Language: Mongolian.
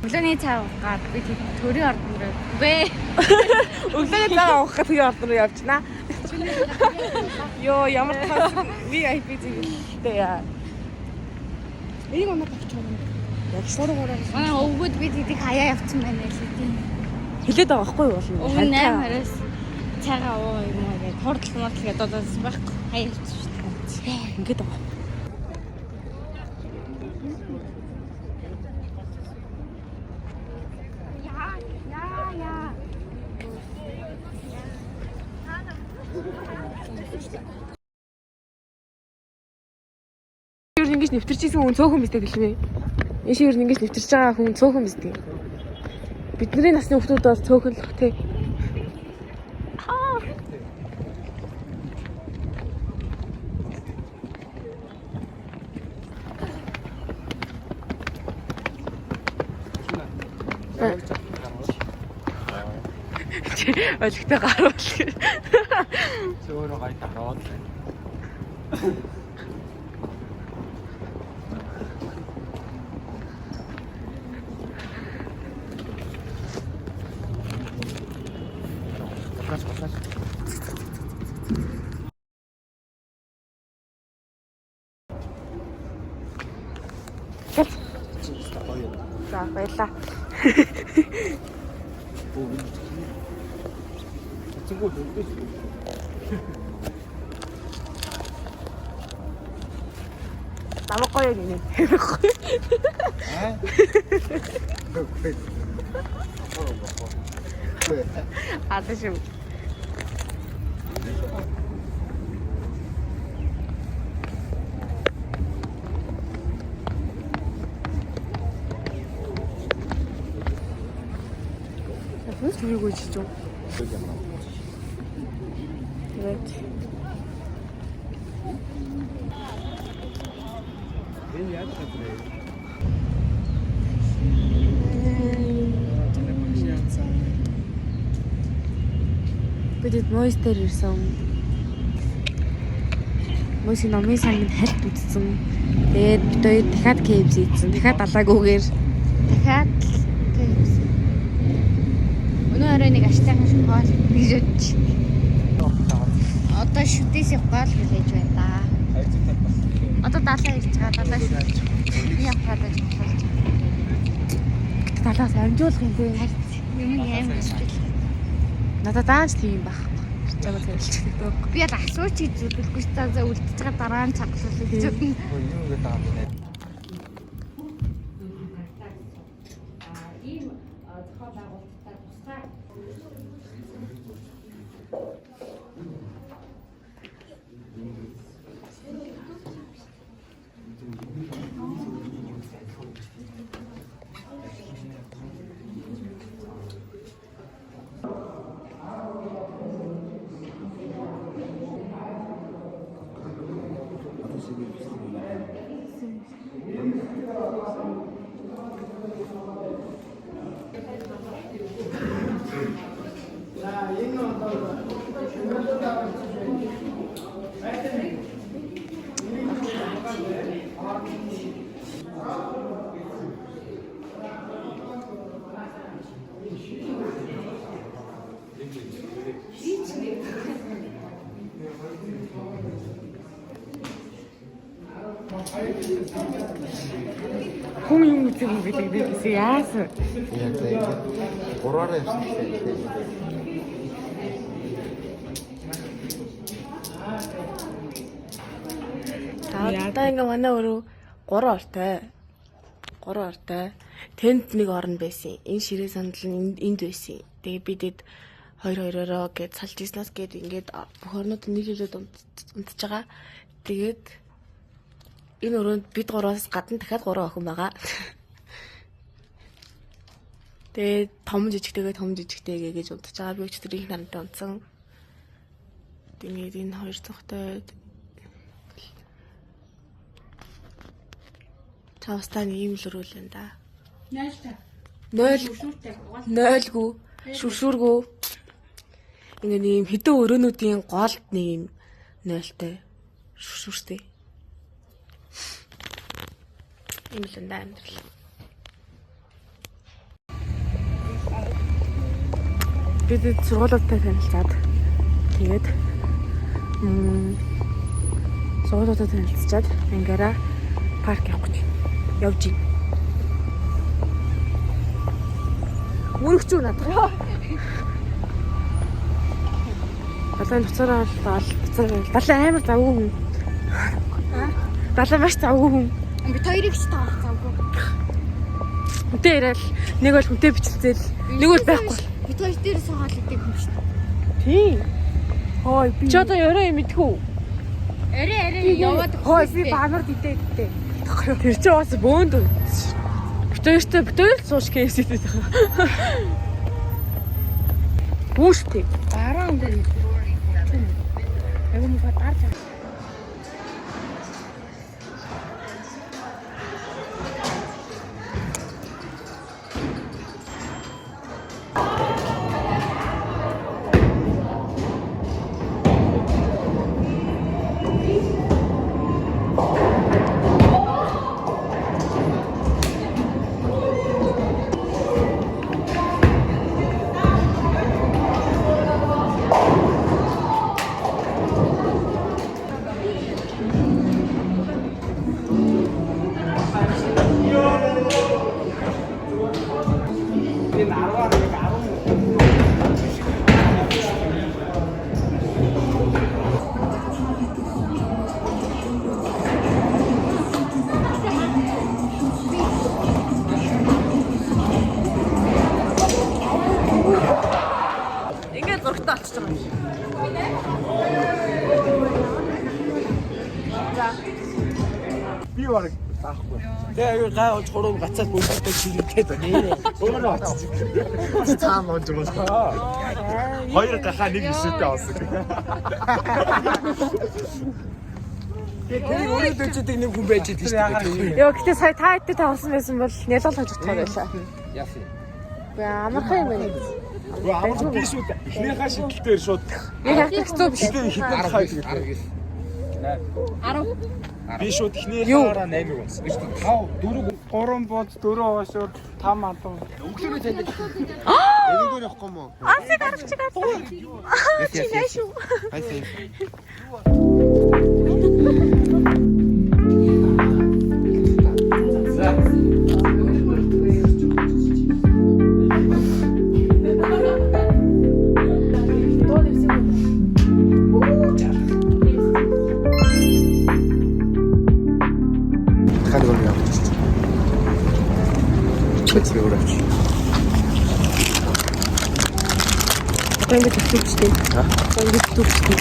Өглөөний цай уугаад би төрийн ордон руу вэ. Өглөөний цай уух төрийн ордон руу явж байна. Йоо ямар тас VIP зүйтэй яа. Энийг оноо тавьчих юм. Яг шуургаараа. Манай өвгөд би тэдийг хаяа явцсан байна лээ. Хилээд байгаа байхгүй юу болно. Өвгөн 8-араас цайгаа ууа юм аа гэж хурдл мордл гэдэг дуудаас байхгүй хаяа явцсан шүү дээ. Ингээд байгаа. Ер нь ингэж нэвтэрчсэн хүн цөөхөн бистэй гэлвэ. Энэ шиг ер нь ингэж нэвтэрч байгаа хүн цөөхөн бистэй. Бидний насны хүмүүс бол цөөхөн л тий. Олигтой гарвал. Зөөрөө гай тараад. За баярлаа. Цэнгүү дэвдэж. Намайг гоё нэ. Адаш юм. Πώς του λίγο έτσι το. Έτσι. Бид Монстер ирсэн. Монстер номын сангад хальт үтсэн. Тэгээд бид хоёр дахиад KFC идсэн. Дахиад далаагүйгээр. Дахиад өнөө орой нэг аштайхан шоколад гэж бодчих. Одоо шүдээс явах гол хэлж байна да. Одоо далаа ирж байгаа далаа шүү. Би явахад байж болох. Далаас амжуулах юм бэ? Юм амар шүү. Надад дааж тийм байхгүй. Чамаа хэлчихдэг. Би яд асууч хийж зүгэлгүй ч за үлдчихэж байгаа дараа нь цаглуулах гэж байна. Юу гэдэг юм бэ? Хүн юм үзэг юм гэдэг би яасан. Яг тийм. Гураараа явсан. Одоо ингээ манай өрөө 3 ортой. 3 ортой. Тэнд нэг орн байсан. Энэ ширээ сандал нь энд байсан. Тэгээ бидэд 2-2-ороо гэж салж ийснаас гээд ингээд хорнууд нийлүүлээд унтж байгаа. Тэгээд энэ өрөөнд бид 3-аас гадна дахиад 3 охин байгаа. Тэгээд том жижигтэйгээ гэж унтж байгаа. Би өчтөрийн нарантай унтсан. Тэгээд энэ 2 цогтой Тавстан ийм л өрөөлөн да. 0 шүршүргүү. Ингээ ийм хэдэн өрөөнүүдийн голд нэг юм 0-тэй шүршүртэй. Ийм л да амьдрал. Бид сургуулиудтай танилцаад тэгээд сургуулиудтай танилцчаад ангаараа парк явах гэж явж байна. Үргэж үү надад. Далайн туцаараа далайн амар завгүй хүн. Далайн маш завгүй хүн. Бид хоёрыг ч таах завгүй. Үнтэй ирэл нэг бол хүнтэй бичлцэл нэг бол байхгүй. Бид хоёр дээр суугаад идэв юм шүү дээ. Тийм. Хой би. Ч одоо өрөө юм мэдхүү. Арай яваад Хой би багнард идээ. Тэр чинь бас бөөнд. Битүүртэй сууш кейсэтэй байгаа. Бүштэй. Бараа өнгө. Эвгүй батар. Би баг таахгүй. Тэгээ гай чуруу гацаад бүсэлтэй чирэгтэй нэрээ. Өөрөө очиж. Цаам онж байгаа. Хоёр гахаа нэг ишүүтэй авсан. Тэр өөрөө дэждэг нэг хүн байж идэг шүү дээ. Йоо гэтээ сая та хэдтэй тавсан байсан бол нялал хажиж байгаа байлаа. Яасан. Баа амархан юм байна. Амар би шүү дээ. Эхнийхээ шидэлтээр шууд. Яг хэцүү биш. Хитэн хай гэдэг. 10. Би шууд эхнийхээрээ 8-ыг унсан. Биш 5 4 бод 4 хошоор 5 алуу. Өглөөний цайнд. Энийг явахгүй юм уу? Асыг гарч байгаа. Чи яашгүй. Хайсан. Ингээд төвчтэй. Ингээд төвчтэй.